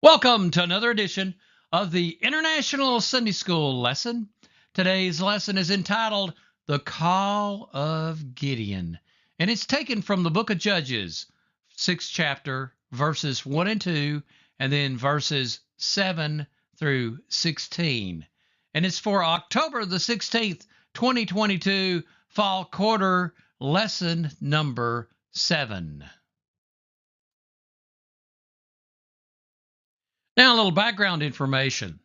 Welcome to another edition of the International Sunday School lesson. Today's lesson is entitled The Call of Gideon, and it's taken from the book of Judges, 6th chapter, verses 1 and 2, and then verses 7 through 16. And it's for October the 16th, 2022, fall quarter, lesson number 7. Now, a little background information.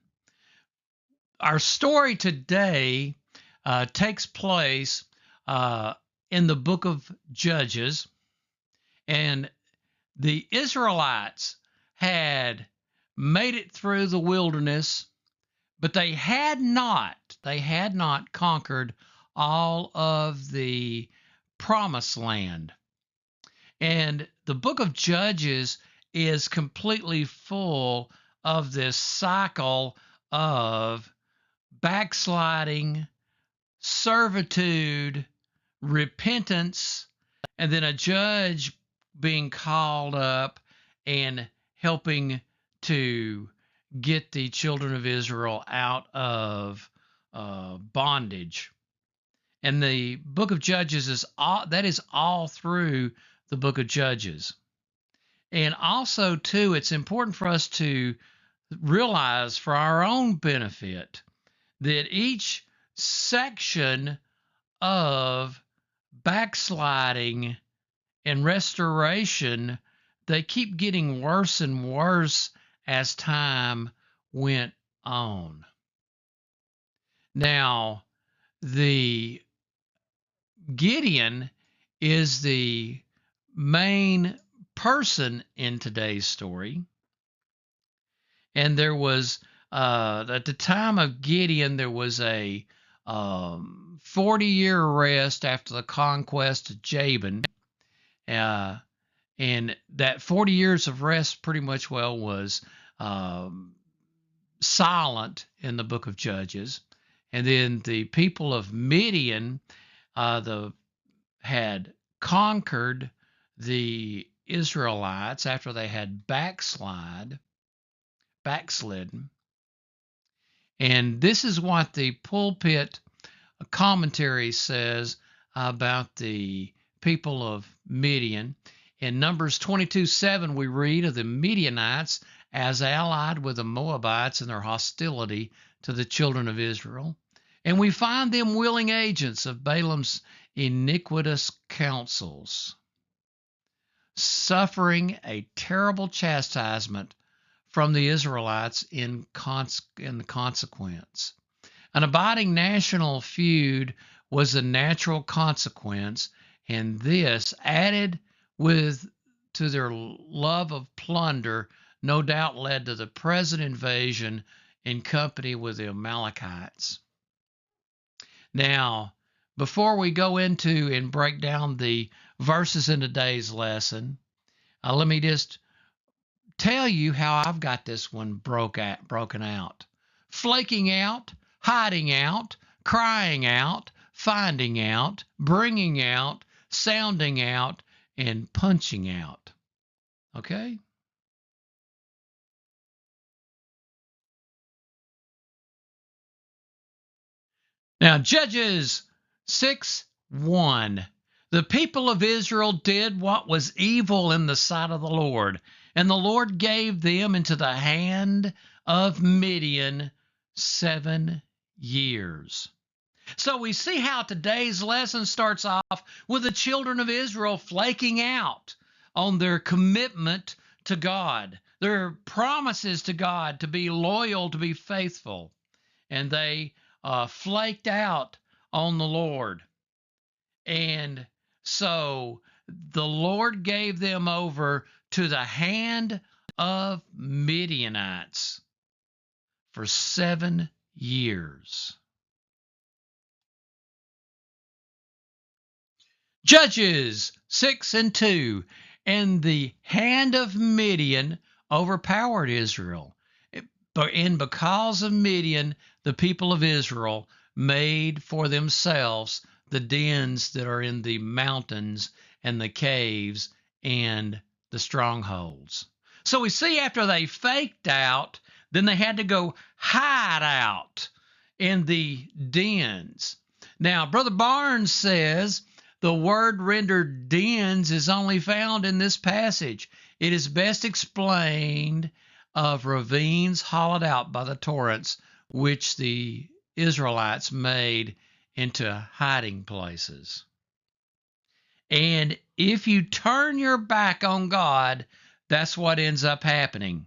Our story today takes place in the book of Judges, and the Israelites had made it through the wilderness, but they had not conquered all of the promised land. And the book of Judges is completely full of this cycle of backsliding, servitude, repentance, and then a judge being called up and helping to get the children of Israel out of bondage. And the book of Judges is all through the book of Judges. And also, too, it's important for us to realize for our own benefit that each section of backsliding and restoration, they keep getting worse and worse as time went on. Now, the Gideon is the main person in today's story. And there was, at the time of Gideon, there was a 40-year rest after the conquest of Jabin. And that 40 years of rest pretty much, was silent in the book of Judges. And then the people of Midian had conquered the Israelites after they had backslidden. And this is what the pulpit commentary says about the people of Midian. In Numbers 22:7, we read of the Midianites as allied with the Moabites in their hostility to the children of Israel. And we find them willing agents of Balaam's iniquitous counsels, suffering a terrible chastisement from the Israelites in the consequence. An abiding national feud was a natural consequence, and this, added to their love of plunder, no doubt led to the present invasion in company with the Amalekites. Now, before we go into and break down the verses in today's lesson, let me just tell you how I've got this one broken out. Flaking out, hiding out, crying out, finding out, bringing out, sounding out, and punching out. Okay? Now, Judges 6:1. The people of Israel did what was evil in the sight of the Lord, and the Lord gave them into the hand of Midian 7 years. So we see how today's lesson starts off with the children of Israel flaking out on their commitment to God, their promises to God to be loyal, to be faithful. And they flaked out on the Lord. And so the Lord gave them over to the hand of Midianites for 7 years. Judges 6:2. And the hand of Midian overpowered Israel. And because of Midian, the people of Israel made for themselves the dens that are in the mountains and the caves and the strongholds. So we see after they faked out, then they had to go hide out in the dens. Now, Brother Barnes says the word rendered dens is only found in this passage. It is best explained of ravines hollowed out by the torrents, which the Israelites made into hiding places. And if you turn your back on God, that's what ends up happening.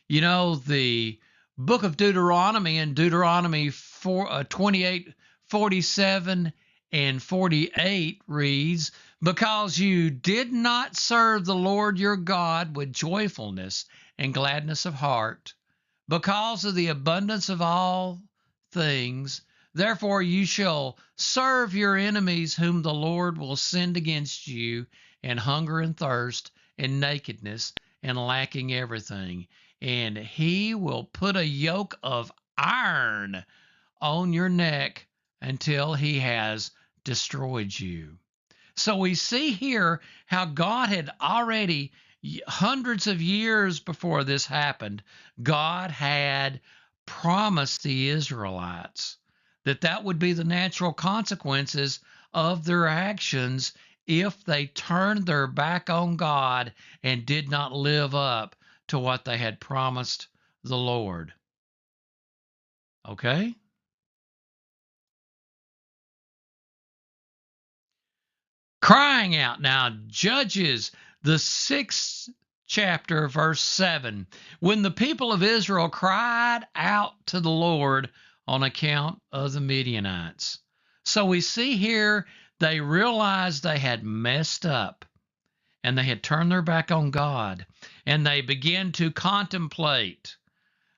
You know, the book of Deuteronomy in Deuteronomy 28, 47, and 48 reads, because you did not serve the Lord your God with joyfulness and gladness of heart, because of the abundance of all things, therefore you shall serve your enemies whom the Lord will send against you, and hunger and thirst and nakedness and lacking everything. And he will put a yoke of iron on your neck until he has destroyed you. So we see here how God had already, hundreds of years before this happened, God had promised the Israelites that that would be the natural consequences of their actions if they turned their back on God and did not live up to what they had promised the Lord. Okay? Crying out. Now, Judges, the 6th chapter, verse 7. When the people of Israel cried out to the Lord on account of the Midianites. So we see here they realized they had messed up and they had turned their back on God, and they began to contemplate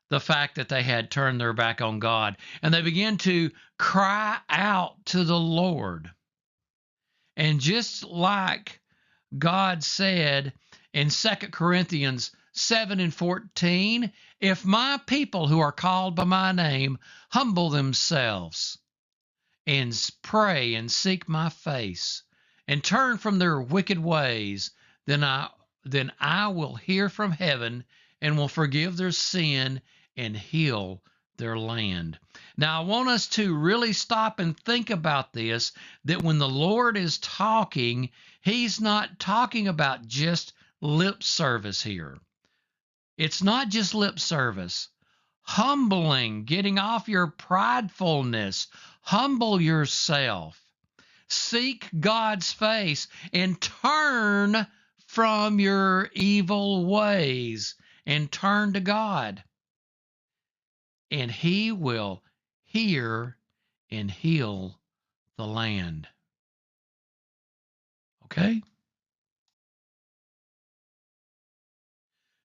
the fact that they had turned their back on God, and they began to cry out to the Lord. And just like God said in 2 Corinthians 7 and 14, if my people who are called by my name humble themselves and pray and seek my face and turn from their wicked ways, then I will hear from heaven and will forgive their sin and heal their land. Now, I want us to really stop and think about this, that when the Lord is talking, he's not talking about just lip service here. It's not just lip service. Humbling, getting off your pridefulness, humble yourself. Seek God's face and turn from your evil ways and turn to God. And he will hear and heal the land. Okay?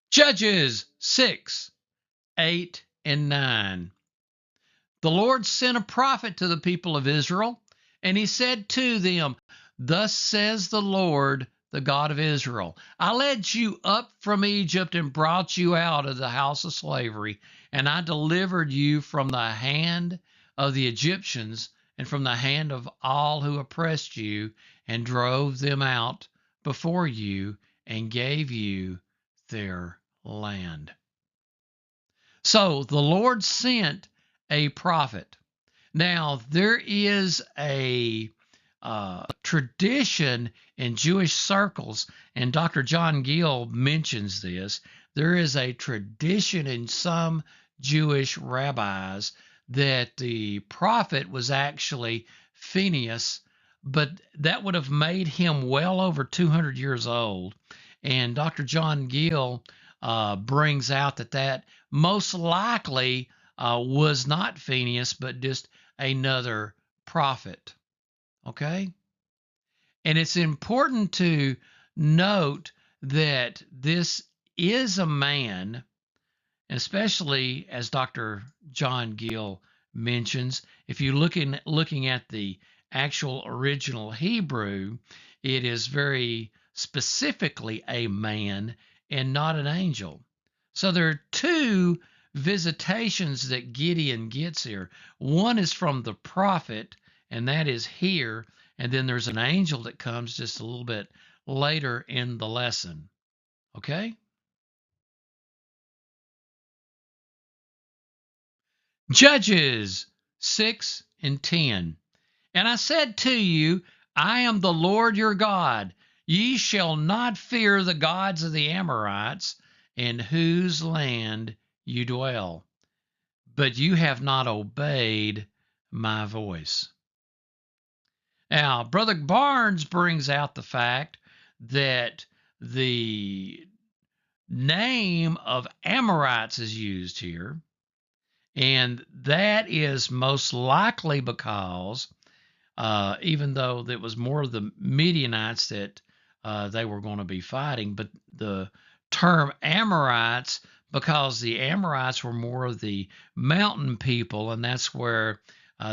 Judges 6, 8, and 9. The Lord sent a prophet to the people of Israel, and he said to them, thus says the Lord, the God of Israel, I led you up from Egypt and brought you out of the house of slavery, and I delivered you from the hand of the Egyptians and from the hand of all who oppressed you, and drove them out before you and gave you their land. So the Lord sent a prophet. Now, there is a tradition in Jewish circles, and Dr. John Gill mentions this. There is a tradition in some Jewish rabbis that the prophet was actually Phineas, but that would have made him well over 200 years old. And Dr. John Gill brings out that most likely was not Phineas, but just another prophet. Okay? And it's important to note that this is a man, especially as Dr. John Gill mentions. If you're looking at the actual original Hebrew, it is very specifically a man and not an angel. So there are two visitations that Gideon gets here. One is from the prophet, and that is here, and then there's an angel that comes just a little bit later in the lesson. Okay? Judges 6 and 10. And I said to you, I am the Lord your God. Ye shall not fear the gods of the Amorites, in whose land you dwell. But you have not obeyed my voice. Now, Brother Barnes brings out the fact that the name of Amorites is used here, and that is most likely because even though it was more of the Midianites that they were going to be fighting, but the term Amorites, because the Amorites were more of the mountain people, and that's where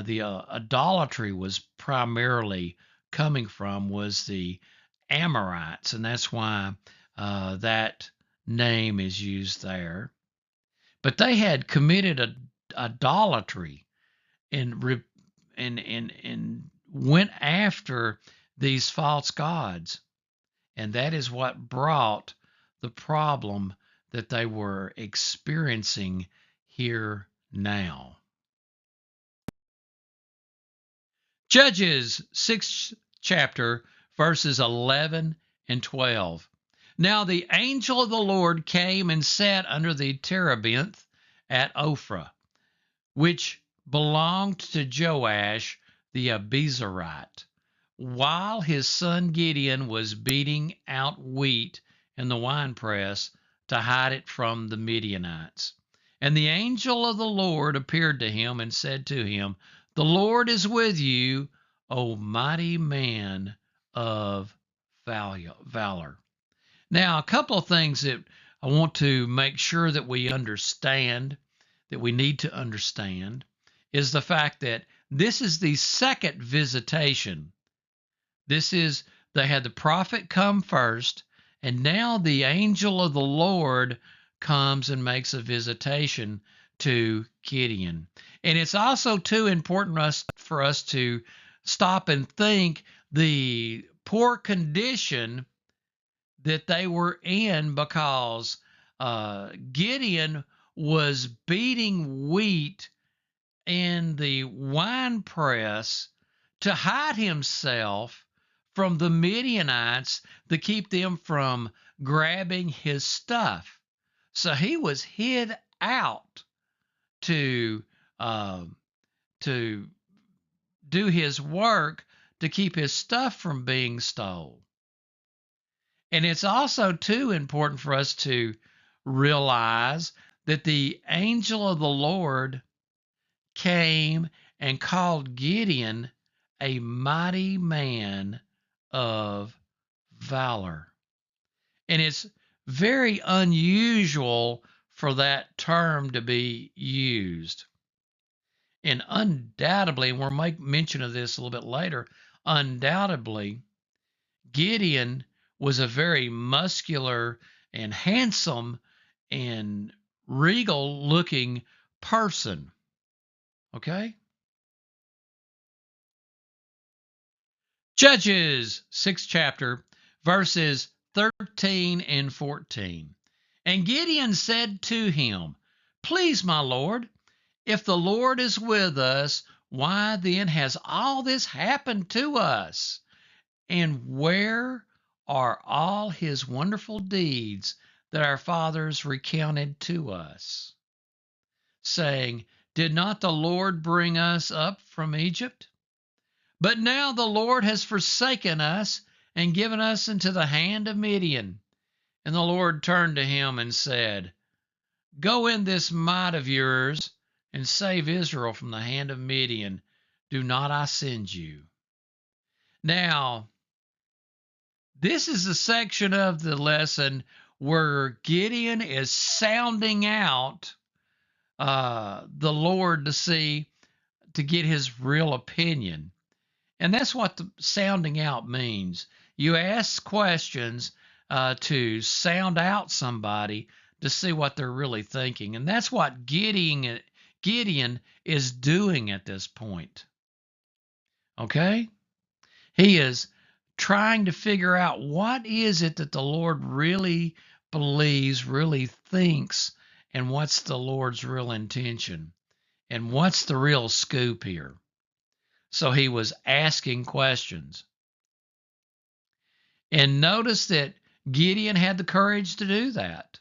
the idolatry was primarily coming from, was the Amorites, and that's why that name is used there. But they had committed idolatry and and went after these false gods, and that is what brought the problem that they were experiencing here now. Judges 6th chapter, verses 11 and 12. Now the angel of the Lord came and sat under the terebinth at Ophrah, which belonged to Joash the Abiezrite, while his son Gideon was beating out wheat in the winepress to hide it from the Midianites. And the angel of the Lord appeared to him and said to him, The Lord is with you, O mighty man of valor. Now, a couple of things that I want to make sure that we understand, that we need to understand, is the fact that this is the second visitation. They had the prophet come first, and now the angel of the Lord comes and makes a visitation to Gideon. And it's also too important for us to stop and think the poor condition that they were in, because Gideon was beating wheat in the wine press to hide himself from the Midianites, to keep them from grabbing his stuff. So he was hid out to uh, to do his work, to keep his stuff from being stolen. And it's also too important for us to realize that the angel of the Lord came and called Gideon a mighty man of valor. And it's very unusual for that term to be used. And undoubtedly, and we'll make mention of this a little bit later, undoubtedly, Gideon was a very muscular and handsome and regal looking person. Okay? Judges 6th chapter, verses 13 and 14. And Gideon said to him, Please, my Lord, if the Lord is with us, why then has all this happened to us? And where are all his wonderful deeds that our fathers recounted to us, saying, Did not the Lord bring us up from Egypt? But now the Lord has forsaken us and given us into the hand of Midian. And the Lord turned to him and said, Go in this might of yours and save Israel from the hand of Midian. Do not I send you? Now, this is the section of the lesson where Gideon is sounding out the Lord to get his real opinion. And that's what the sounding out means. You ask questions to sound out somebody to see what they're really thinking. And that's what Gideon is doing at this point. Okay? He is trying to figure out what is it that the Lord really believes, really thinks, and what's the Lord's real intention. And what's the real scoop here? So he was asking questions. And notice that Gideon had the courage to do that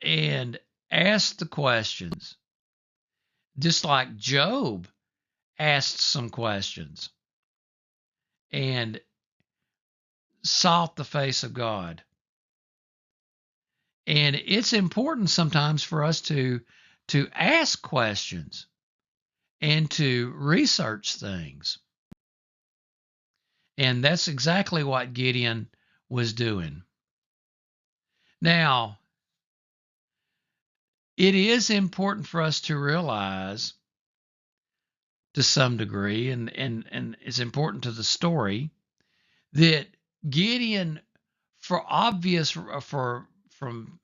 and ask the questions, just like Job asked some questions and sought the face of God. And it's important sometimes for us to ask questions and to research things. And that's exactly what Gideon was doing. Now, it is important for us to realize to some degree, and it's important to the story, that Gideon, for obvious, from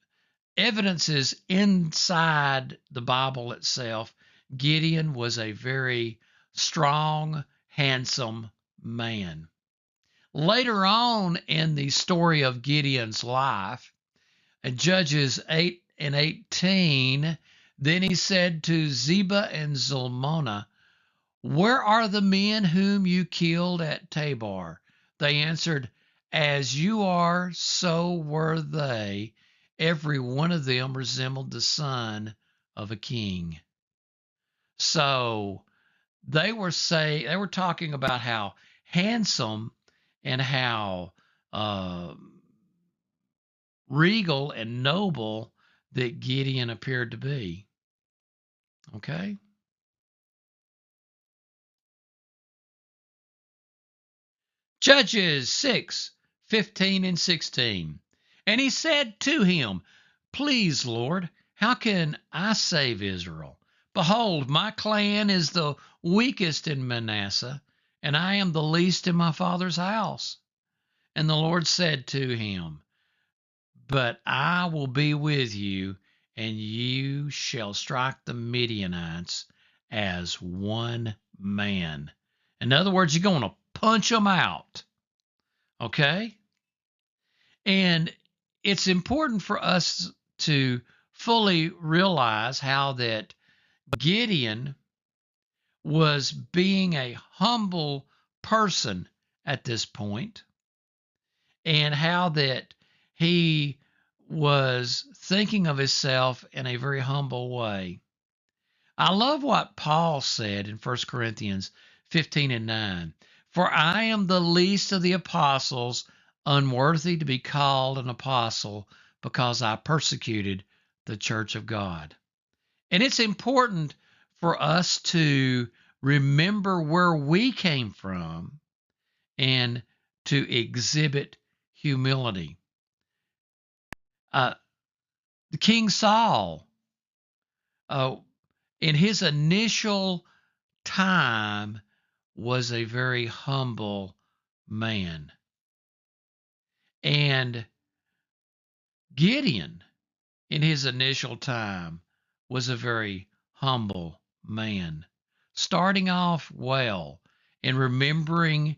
evidences inside the Bible itself, Gideon was a very strong, handsome man. Later on in the story of Gideon's life, in Judges 8 and 18, then he said to Zebah and Zalmunna, "Where are the men whom you killed at Tabor?" They answered, "As you are, so were they. Every one of them resembled the son of a king." So they were talking about how handsome and how regal and noble that Gideon appeared to be. Okay? Judges 6:15 and 16. And he said to him, "Please, Lord, how can I save Israel? Behold, my clan is the weakest in Manasseh, and I am the least in my father's house." And the Lord said to him, "But I will be with you, and you shall strike the Midianites as one man." In other words, you're going to punch them out. Okay? And it's important for us to fully realize how that Gideon was being a humble person at this point, and how that he was thinking of himself in a very humble way. I love what Paul said in 1 Corinthians 15 and 9. "For I am the least of the apostles, unworthy to be called an apostle, because I persecuted the church of God." And it's important for us to remember where we came from and to exhibit humility. The King Saul, uh, in his initial time, was a very humble man. And Gideon, in his initial time, was a very humble man. Starting off well and remembering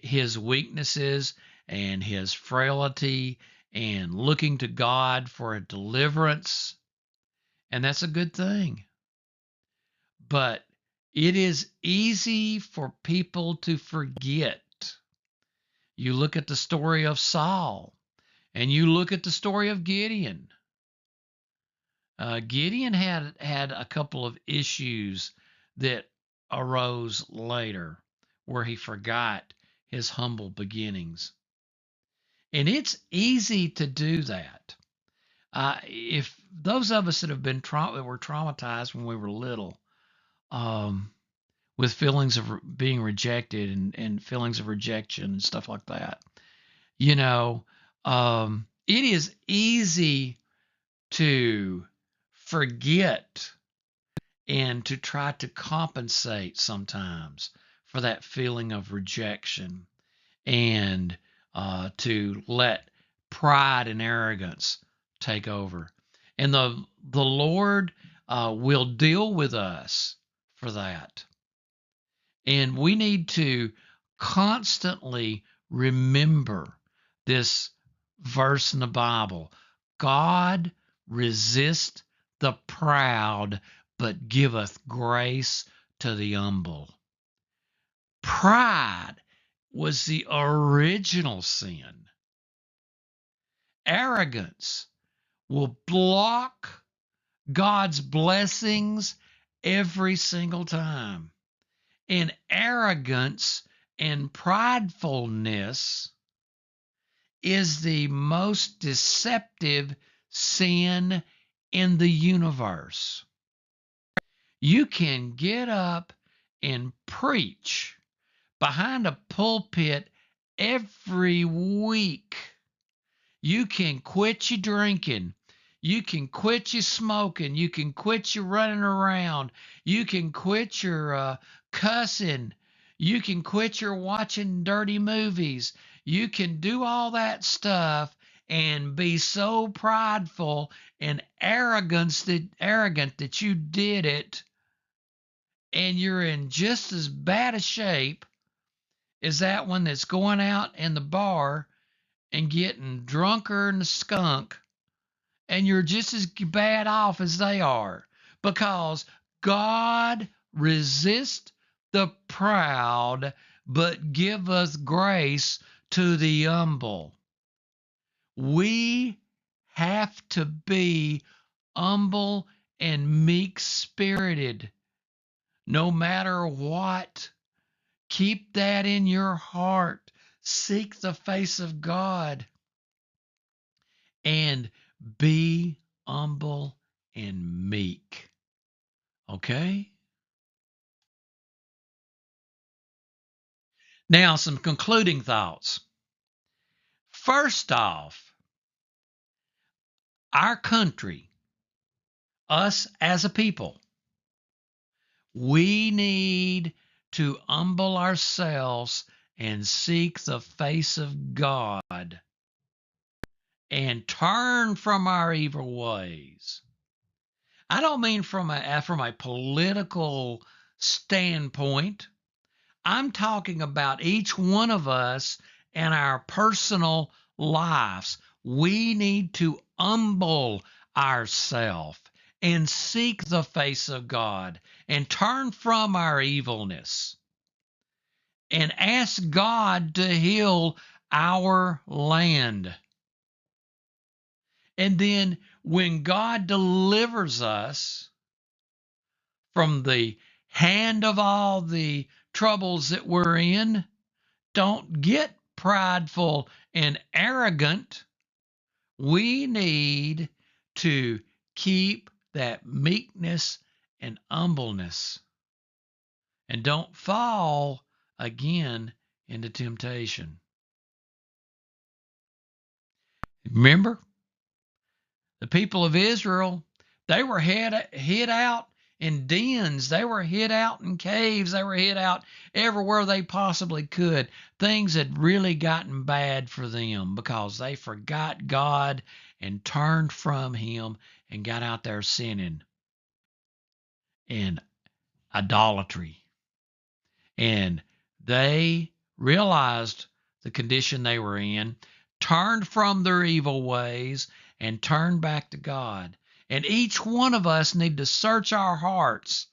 his weaknesses and his frailty and looking to God for a deliverance. And that's a good thing. But it is easy for people to forget. You look at the story of Saul and you look at the story of Gideon. Gideon had a couple of issues that arose later where he forgot his humble beginnings. And it's easy to do that. If those of us that have been that were traumatized when we were little, with feelings of being rejected and feelings of rejection and stuff like that, it is easy to forget and to try to compensate sometimes for that feeling of rejection, and to let pride and arrogance take over. And the Lord will deal with us for that. And we need to constantly remember this verse in the Bible: God resists the proud, but giveth grace to the humble. Pride was the original sin. Arrogance will block God's blessings every single time. And arrogance and pridefulness is the most deceptive sin in the universe. You can get up and preach behind a pulpit every week. You can quit your drinking. You can quit your smoking. You can quit your running around. You can quit your cussing. You can quit your watching dirty movies. You can do all that stuff and be so prideful and arrogant that you did it, and you're in just as bad a shape as that one that's going out in the bar and getting drunker than a skunk, and you're just as bad off as they are, because God resists the proud but giveth grace to the humble. We have to be humble and meek spirited no matter what. Keep that in your heart. Seek the face of God and be humble and meek. Okay? Now, some concluding thoughts. First off, our country, us as a people, we need to humble ourselves and seek the face of God and turn from our evil ways. I don't mean from a political standpoint. I'm talking about each one of us and our personal lives. We need to humble ourselves and seek the face of God and turn from our evilness and ask God to heal our land. And then when God delivers us from the hand of all the troubles that we're in, don't get prideful and arrogant. We need to keep that meekness and humbleness and don't fall again into temptation. Remember, the people of Israel, they were hid out in dens. They were hid out in caves. They were hid out everywhere they possibly could. Things had really gotten bad for them because they forgot God and turned from Him and got out there sinning in idolatry. And they realized the condition they were in, turned from their evil ways, and turned back to God. And each one of us need to search our hearts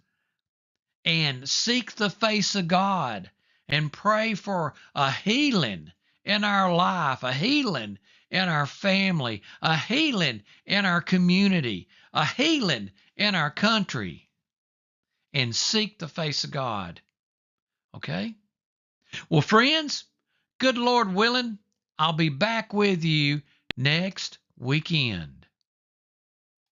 and seek the face of God and pray for a healing in our life, a healing in our family, a healing in our community, a healing in our country, and seek the face of God. Okay? Well, friends, good Lord willing, I'll be back with you next weekend.